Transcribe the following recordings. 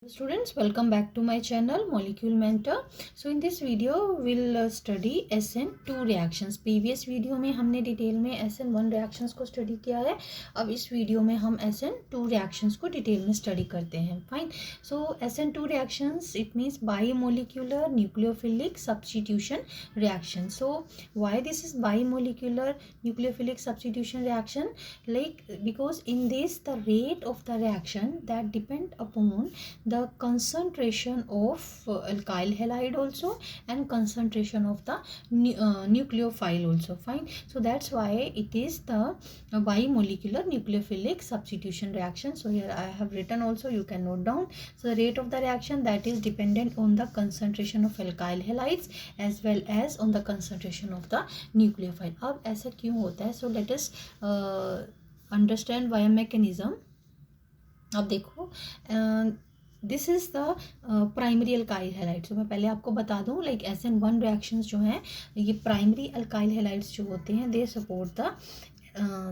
Students, welcome back to my channel Molecule Mentor. So in this video we'll study SN2 reactions. Previous video में हमने detail में SN1 reactions को study किया है. अब इस वीडियो में हम SN2 reactions को डिटेल में स्टडी करते हैं. Fine. So SN2 reactions, it means bimolecular nucleophilic substitution reaction. So why this is bimolecular nucleophilic substitution reaction? Like because in this the rate of the reaction that depend upon the concentration of alkyl halide also and concentration of the nucleophile also. Fine. So that's why it is the bimolecular nucleophilic substitution reaction. So here I have written also, you can note down. So the rate of the reaction that is dependent on the concentration of alkyl halides as well as on the concentration of the nucleophile. अब ऐसा क्यों होता है? So let us understand biomechanism. अब देखो, this is the primary alkyl halides. तो मैं पहले आपको बता दूं, लाइक SN1 रिएक्शंस जो हैं, ये प्राइमरी अल्काइल हैलाइड्स जो होते हैं, they support the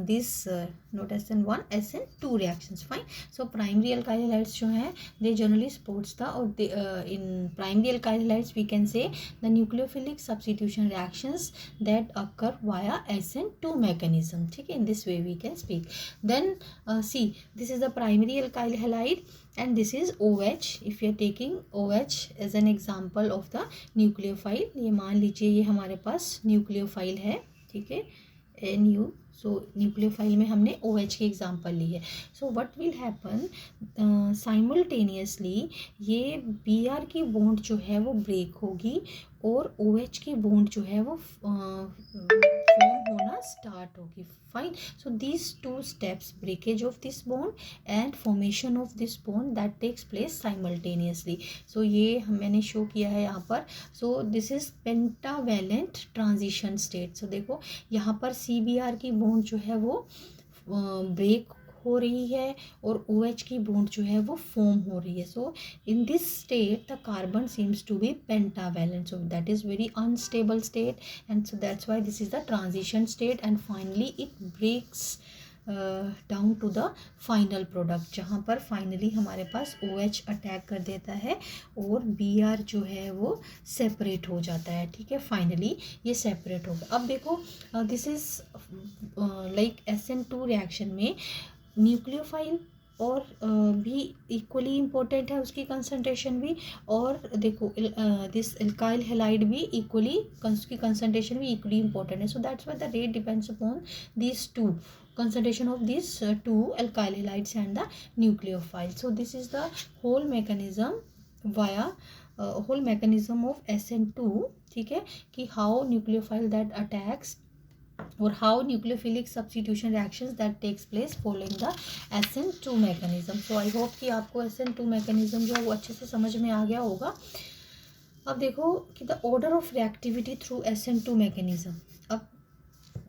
this not SN1 SN2 reactions. Fine. So primary alkyl halides जो हैं, they generally supports the or they, in primary alkyl halides we can say the nucleophilic substitution reactions that occur via SN2 mechanism. ठीक है, in this way we can speak. Then see, this is the primary alkyl halide and this is OH. If you are taking OH as an example of the nucleophile, ये मान लीजिए ये हमारे पास nucleophile है. ठीक है, NU. सो nucleophile में हमने OH की एग्जांपल ली है. सो व्हाट विल हैपन, साइमल्टेनियसली ये BR की बॉन्ड जो है वो ब्रेक होगी और OH की बॉन्ड जो है वो फॉर्म होना स्टार्ट होगी. Fine. So these two steps, breakage of this bond and formation of this bond, that takes place simultaneously. So ये मैंने शो किया है यहाँ पर. So this is pentavalent transition state. So देखो यहाँ पर CBR की बॉन्ड जो है वो ब्रेक हो रही है और OH की बॉन्ड जो है वो फॉर्म हो रही है. So in this state the carbon seems to be pentavalent. So that is very unstable state and so that's why this is the transition state and finally it breaks down to the final product, जहाँ पर finally हमारे पास OH attack कर देता है और BR जो है वो सेपरेट हो जाता है. ठीक है, फाइनली ये सेपरेट होगा. अब देखो, this is like SN2 reaction में न्यूक्लियोफाइल और भी इक्वली इम्पोर्टेंट है, उसकी कंसंट्रेशन भी. और देखो दिस एल्काइल हैलाइड भी इक्वली, उसकी कंसंट्रेशन भी इक्वली इम्पोर्टेंट है. So that's why the rate depends upon this two concentration of these two alkyl halides and the nucleophile. So this is the whole mechanism via whole mechanism of SN2. ठीक है, कि how nucleophile that attacks or how nucleophilic substitution reactions that takes place following the SN2 mechanism. So I hope कि आपको SN2 mechanism जो है वो अच्छे से समझ में आ गया होगा. अब देखो कि the order of reactivity through SN2 mechanism, अब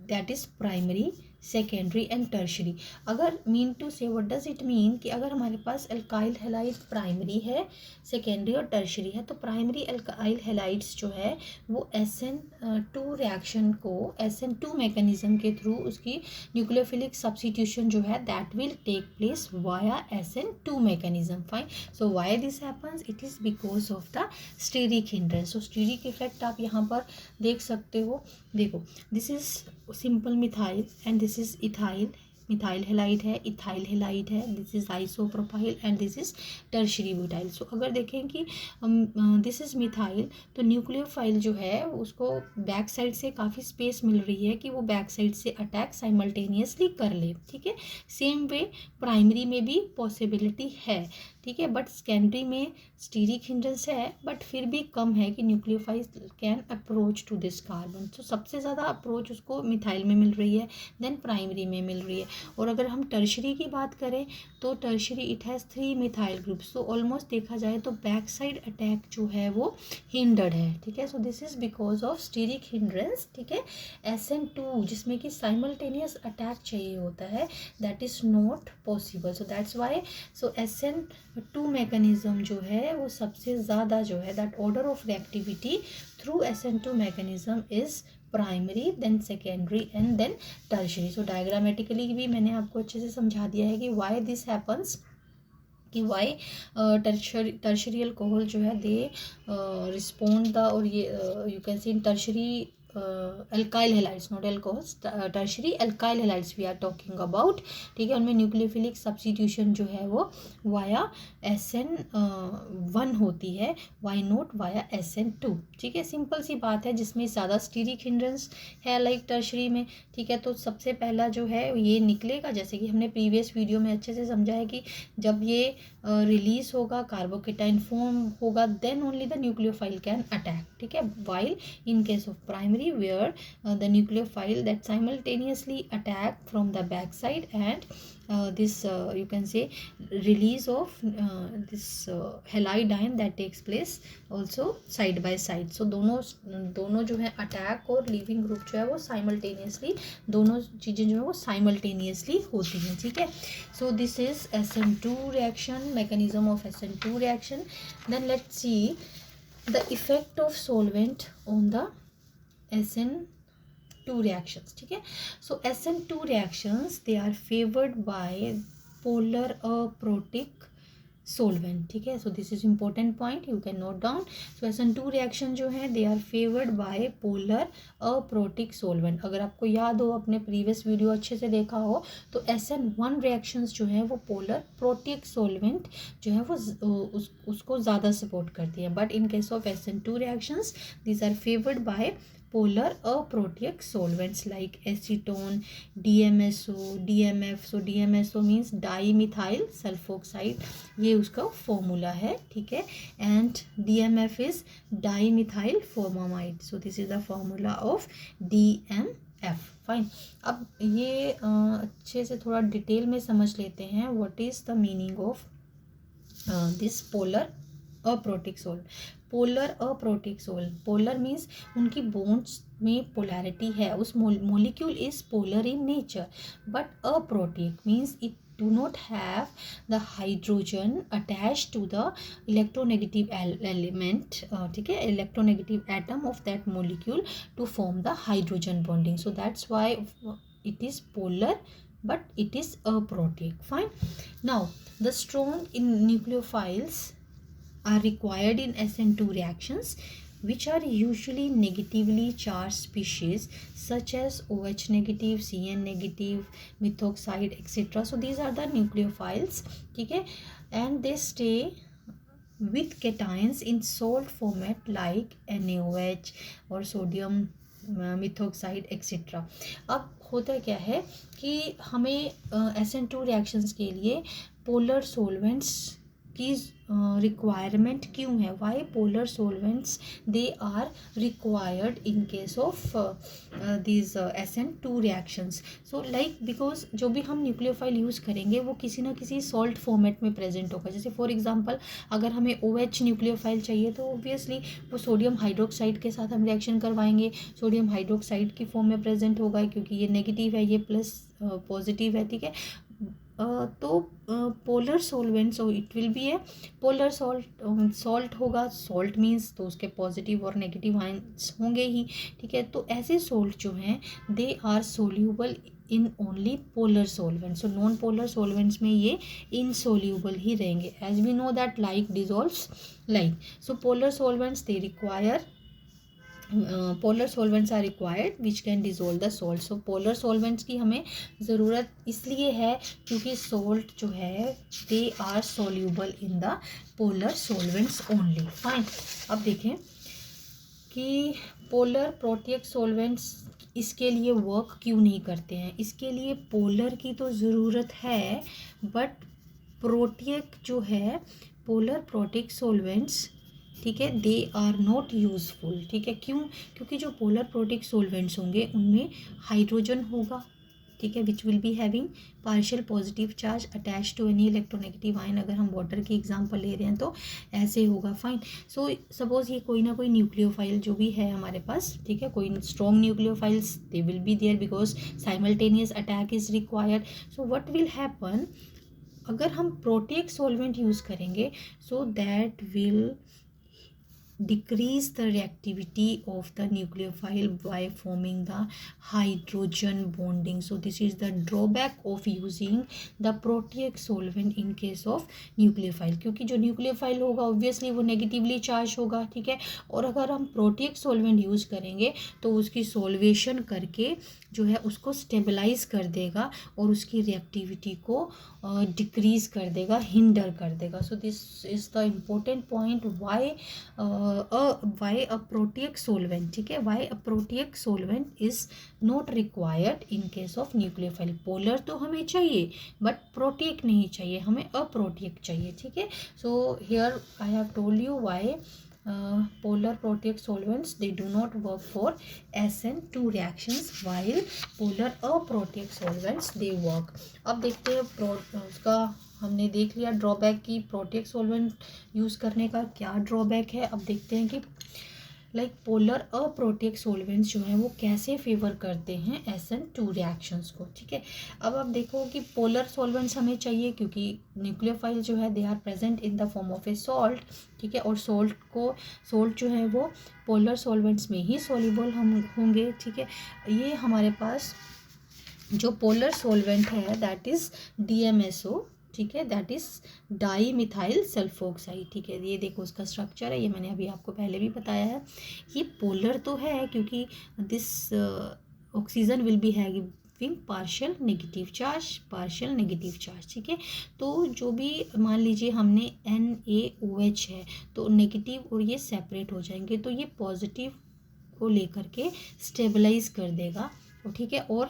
that is primary, secondary and tertiary. अगर मीन टू से व्हाट डज इट मीन कि अगर हमारे पास अल्काइल हैलाइड प्राइमरी है, सेकेंडरी और टर्शरी है, तो प्राइमरी अल्काइल हैलाइड्स जो है वो SN2 रिएक्शन को SN2 मैकेनिज्म के थ्रू उसकी न्यूक्लियोफिलिक सब्स्टिट्यूशन जो है that will take place via SN2 mechanism. Fine. So why this happens, it is because of the steric hindrance. So steric effect आप यहाँ पर देख सकते हो. देखो, this is simple methyl and this is ethyl. Methyl halide है, ethyl halide है, this is isopropyl and this is tertiary butyl. So अगर देखें कि दिस इज मिथाइल, तो न्यूक्लियोफाइल जो है उसको बैक साइड से काफ़ी स्पेस मिल रही है कि वो बैक साइड से अटैक साइमल्टेनियसली कर ले. ठीक है, सेम वे प्राइमरी में भी पॉसिबिलिटी है. ठीक है, बट सेकेंडरी में स्टीरिक हिंड्रेंस है बट फिर भी कम है कि nucleophile can approach to this carbon. तो सबसे ज़्यादा अप्रोच उसको मिथाइल में मिल रही है, देन प्राइमरी में मिल रही है. और अगर हम टर्शरी की बात करें तो tertiary it has 3 methyl groups. तो ऑलमोस्ट देखा जाए तो बैक साइड अटैक जो है वो हिंडर्ड है. ठीक है, so this is because of steric hindrance. ठीक है, SN2 जिसमें कि साइमल्टेनियस अटैक चाहिए होता है, that is not possible. So that's why so SN2 mechanism जो है वो सबसे ज़्यादा जो है that order of reactivity through SN2 mechanism is primary, then secondary and then tertiary. So diagrammatically भी मैंने आपको अच्छे से समझा दिया है कि वाई दिस हैपन्स. कि वाई टर्शरी अल्कोहल जो है दे रिस्पोंड द, और ये you can see in tertiary alkyl halides, not alcohols, tertiary alkyl halides we are talking about, ठीक है। उनमें न्यूक्लियोफिलिक सब्स्टिट्यूशन जो है वो वाया SN1 होती है, वाई नॉट वाया SN2, ठीक है। सिंपल सी बात है, जिसमें ज़्यादा स्टीरिक हिंड्रेंस है लाइक टर्शरी में, ठीक है। तो सबसे पहला जो है ये निकलेगा, जैसे कि हमने प्रीवियस वीडियो में अच्छे से समझा है कि जब ये रिलीज होगा, कार्बोकेटाइन फॉर्म होगा, then only the nucleophile can attack, ठीक है। While in case of primary where the nucleophile that simultaneously attack from the back side and this you can say release of this halide ion that takes place also side by side. So दोनों जो है attack और leaving group जो है वो simultaneously, दोनों चीज़ें जो है वो साइमल्टेनियसली होती हैं, ठीक है। So this is SN2 reaction, mechanism of SN2 reaction. Then let's see the effect of solvent on the SN2 reactions, ठीक है। So SN2 reactions they are favored by polar aprotic solvent, ठीक है। So this is important point, you can note down. So SN2 reaction जो है they are favored by polar aprotic solvent. अगर आपको याद हो, अपने previous video अच्छे से देखा हो, तो SN1 reactions जो है वो polar protic solvent जो है वो उसको ज़्यादा support करती है, but in case of SN2 reactions these are favored by polar aprotic solvents like acetone, DMSO, DMF. So DMSO means dimethyl sulfoxide, ये उसका फॉर्मूला है, ठीक है। And DMF is dimethyl formamide. So this is the formula of DMF. Fine. अब ये अच्छे से थोड़ा डिटेल में समझ लेते हैं what is the meaning of this polar aprotic salt. Polar aprotic salt, polar means उनकी बॉन्ड्स में पोलैरिटी है, उस molecule is polar in nature, but aprotic means it do not have the hydrogen attached to the electronegative element, ठीक है, electronegative atom of that molecule to form the hydrogen bonding. So that's why it is polar, but it is aprotic. Fine. Now the strong in nucleophiles are required in SN2 reactions, which are usually negatively charged species such as OH negative, CN negative, methoxide, etc. So these are the nucleophiles, ठीक है, and they stay with cations in salt format like NaOH or sodium methoxide etcetera. अब होता क्या है कि हमें SN2 reactions के लिए पोलर सोलवेंट्स की रिक्वायरमेंट क्यों है, why polar solvents they are required in case of these SN2 reactions. So like because जो भी हम न्यूक्लियोफाइल यूज़ करेंगे वो किसी ना किसी सॉल्ट फॉर्मेट में प्रेजेंट होगा। जैसे फॉर एग्जांपल अगर हमें OH न्यूक्लियोफाइल चाहिए तो ऑब्वियसली वो सोडियम हाइड्रोक्साइड के साथ हम रिएक्शन करवाएंगे, सोडियम हाइड्रोक्साइड की फॉर्म में प्रेजेंट होगा, क्योंकि ये नेगेटिव है, ये प्लस पॉजिटिव है, ठीक है। तो polar solvent, so it will be A polar salt होगा, सॉल्ट मीन्स तो उसके पॉजिटिव और नेगेटिव आयंस होंगे ही, ठीक है। तो ऐसे सॉल्ट जो हैं they are soluble in only polar solvent. So non polar solvents में ये इनसोल्यूबल ही रहेंगे, as we know that like dissolves like. So polar solvents they require polar solvents are required which can dissolve the salt. So polar solvents की हमें ज़रूरत इसलिए है क्योंकि सॉल्ट जो है they are soluble in the polar solvents only. Fine. अब देखें कि पोलर प्रोटिक सॉल्वेंट्स इसके लिए वर्क क्यों नहीं करते हैं। इसके लिए पोलर की तो ज़रूरत है, बट प्रोटिक जो है पोलर प्रोटिक सॉल्वेंट्स, ठीक है, दे आर नॉट यूजफुल, ठीक है। क्यों? क्योंकि जो पोलर प्रोटिक सॉल्वेंट्स होंगे उनमें हाइड्रोजन होगा, ठीक है, which will be having partial positive charge attach to any electronegative ion. अगर हम वाटर की एग्जांपल ले रहे हैं तो ऐसे होगा। फाइन। सो सपोज ये कोई ना कोई न्यूक्लियोफाइल जो भी है हमारे पास, ठीक है, कोई strong nucleophiles they will be there because simultaneous attack is required. So what will happen, अगर हम प्रोटिक सॉल्वेंट यूज़ करेंगे so that will decrease the reactivity of the nucleophile by forming the hydrogen bonding. So this is the drawback of using the protease solvent in case of nucleophile, क्योंकि जो nucleophile होगा obviously वो negatively charged होगा, ठीक है, और अगर हम protease solvent यूज़ करेंगे तो उसकी सॉल्वेशन करके जो है उसको स्टेबलाइज कर देगा और उसकी रिएक्टिविटी को डिक्रीज कर देगा, हिंडर कर देगा. सो this is the important point why a protic solvent, ठीक है, why a protic solvent is not required in case of nucleophile. Polar तो हमें चाहिए बट प्रोटिक नहीं चाहिए, हमें अप्रोटिक चाहिए, ठीक है. So here I have told you why polar protease solvents they do not work for SN2 reactions while polar aprotease solvents they work. अब देखते हैं उसका हमने देख लिया ड्रॉबैक की प्रोटेक्स सॉल्वेंट यूज़ करने का क्या ड्रॉबैक है. अब देखते हैं कि लाइक पोलर अप्रोटेक्स सॉल्वेंट्स जो हैं वो कैसे फेवर करते हैं SN2 रिएक्शंस को, ठीक है. अब आप देखो कि पोलर सॉल्वेंट्स हमें चाहिए क्योंकि न्यूक्लियोफाइल जो है they are present in the form of a salt, ठीक है, और सॉल्ट जो है वो पोलर सॉल्वेंट्स में ही सॉल्युबल हम होंगे, ठीक है. ये हमारे पास जो पोलर सॉल्वेंट है दैट इज़ DMSO, ठीक है, that is di methyl sulphoxide, ठीक है. ये देखो उसका स्ट्रक्चर है, ये मैंने अभी आपको पहले भी बताया है. ये पोलर तो है क्योंकि this oxygen will be having partial negative charge, ठीक है. तो जो भी मान लीजिए हमने NaOH है तो नेगेटिव और ये सेपरेट हो जाएंगे, तो ये पॉजिटिव को लेकर के स्टेबलाइज कर देगा, ठीक है, और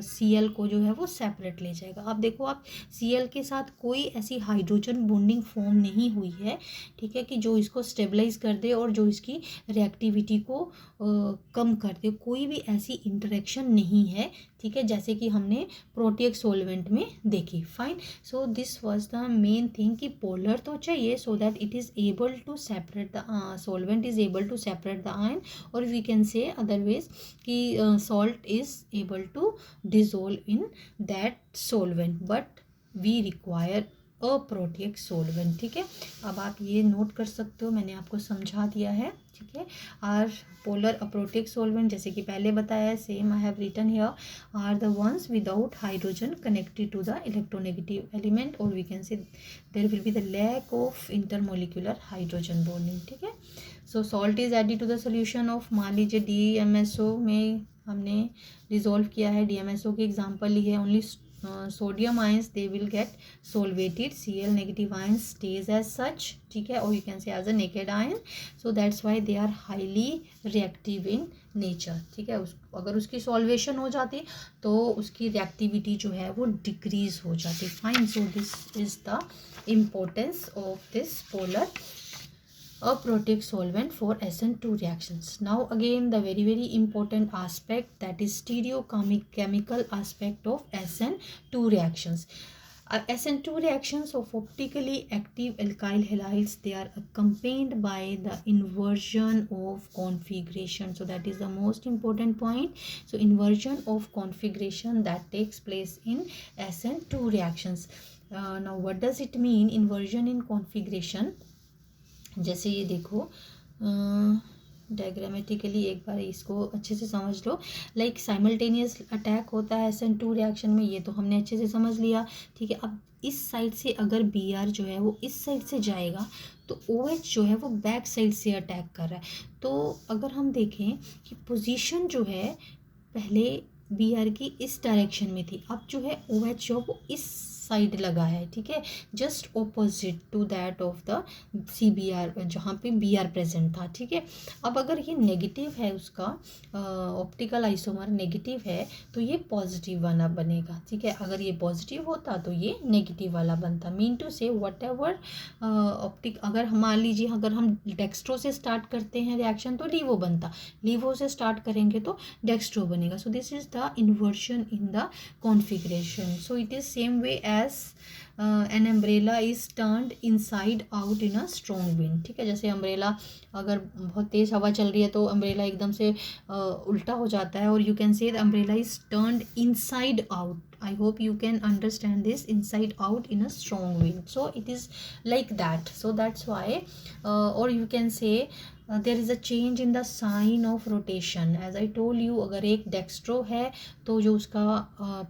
Cl को जो है वो सेपरेट ले जाएगा. अब देखो आप Cl के साथ कोई ऐसी हाइड्रोजन बॉन्डिंग फॉर्म नहीं हुई है, ठीक है, कि जो इसको स्टेबलाइज कर दे और जो इसकी रिएक्टिविटी को कम कर दे. कोई भी ऐसी इंटरेक्शन नहीं है, ठीक है, जैसे कि हमने प्रोटिक सॉल्वेंट में देखी. Fine. So this was the main thing कि पोलर तो चाहिए so that it is able to separate the solvent is able to separate the ion, और वी कैन से अदरवाइज कि salt is able to dissolve in that solvent but we require a protease solvent, ठीक है. अब आप ये note कर सकते हो, मैंने आपको समझा दिया है, ठीक है. आर पोलर अप्रोटिक सॉल्वेंट जैसे कि पहले बताया है, same I have written here, are the ones without hydrogen connected to the electronegative element, और we can say there will be the lack of intermolecular hydrogen bonding, ठीक है. So salt is added to the solution of, मान लीजिए DMSO में हमने resolve किया है, DMSO की एग्जांपल ली है, only sodium ions they will get solvated, Cl negative ions stays as such, ठीक है, और you can say as a naked ion. So that's why they are highly reactive in nature, ठीक है. अगर उसकी सॉल्वेशन हो जाती तो उसकी रिएक्टिविटी जो है वो डिक्रीज हो जाती. Fine. So this is the importance of this polar a protease solvent for SN2 reactions. Now again the very important aspect, that is stereochemical aspect of SN2 reactions. SN2 reactions of optically active alkyl halides, they are accompanied by the inversion of configuration. So that is the most important point. So inversion of configuration that takes place in SN2 reactions. Now what does it mean, inversion in configuration? जैसे ये देखो diagrammatically एक बार इसको अच्छे से समझ लो. Like simultaneous attack होता है SN2 रिएक्शन में, ये तो हमने अच्छे से समझ लिया, ठीक है. अब इस साइड से अगर Br जो है वो इस साइड से जाएगा तो OH जो है वो बैक साइड से अटैक कर रहा है. तो अगर हम देखें कि पोजीशन जो है पहले Br की इस डायरेक्शन में थी, अब जो है OH जो वो इस साइड लगा है, ठीक है, just opposite to that of the CBr जहाँ पे Br प्रेजेंट था, ठीक है. अब अगर ये नेगेटिव है, उसका ऑप्टिकल आइसोमर नेगेटिव है तो ये पॉजिटिव वाला बनेगा, ठीक है. अगर ये पॉजिटिव होता तो ये नेगेटिव वाला बनता. मीन टू से वट एवर ऑप्टिक, अगर मान लीजिए अगर हम डेक्स्ट्रो से स्टार्ट करते हैं रिएक्शन तो लीवो बनता, लीवो से स्टार्ट करेंगे तो डेक्स्ट्रो बनेगा. सो this is the inversion in the configuration. So it is same way as an umbrella is turned inside out in a strong wind, ठीक है. जैसे अम्ब्रेला अगर बहुत तेज़ हवा चल रही है तो अम्ब्रेला एकदम से उल्टा हो जाता है, और यू कैन से the umbrella is turned inside out. I hope you can understand this inside out in a strong way. So it is like that. So that's why or you can say there is a change in the sign of rotation. As I told you, अगर एक dextro है तो जो उसका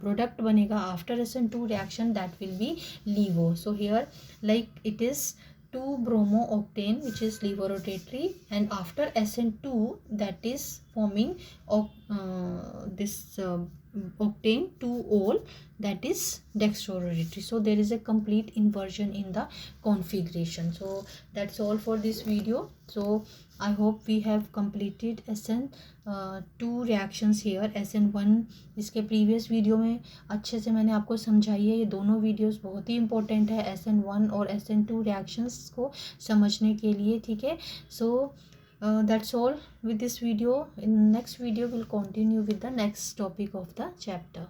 product बनेगा after SN2 reaction that will be LIVO. So here like it is 2-bromo-octane which is levorotatory, and after SN2 that is forming this octane 2-ol that is dextrorotatory. So there is a complete inversion in the configuration. So that's all for this video. So I hope we have completed SN2 reactions here. SN1 इसके previous video में अच्छे से मैंने आपको समझाई है. ये दोनों वीडियोस बहुत ही इंपॉर्टेंट है SN1 और SN2 रिएक्शंस को समझने के लिए. ठीक है. सो that's all with this video. In next video we'll continue with the next topic of the chapter.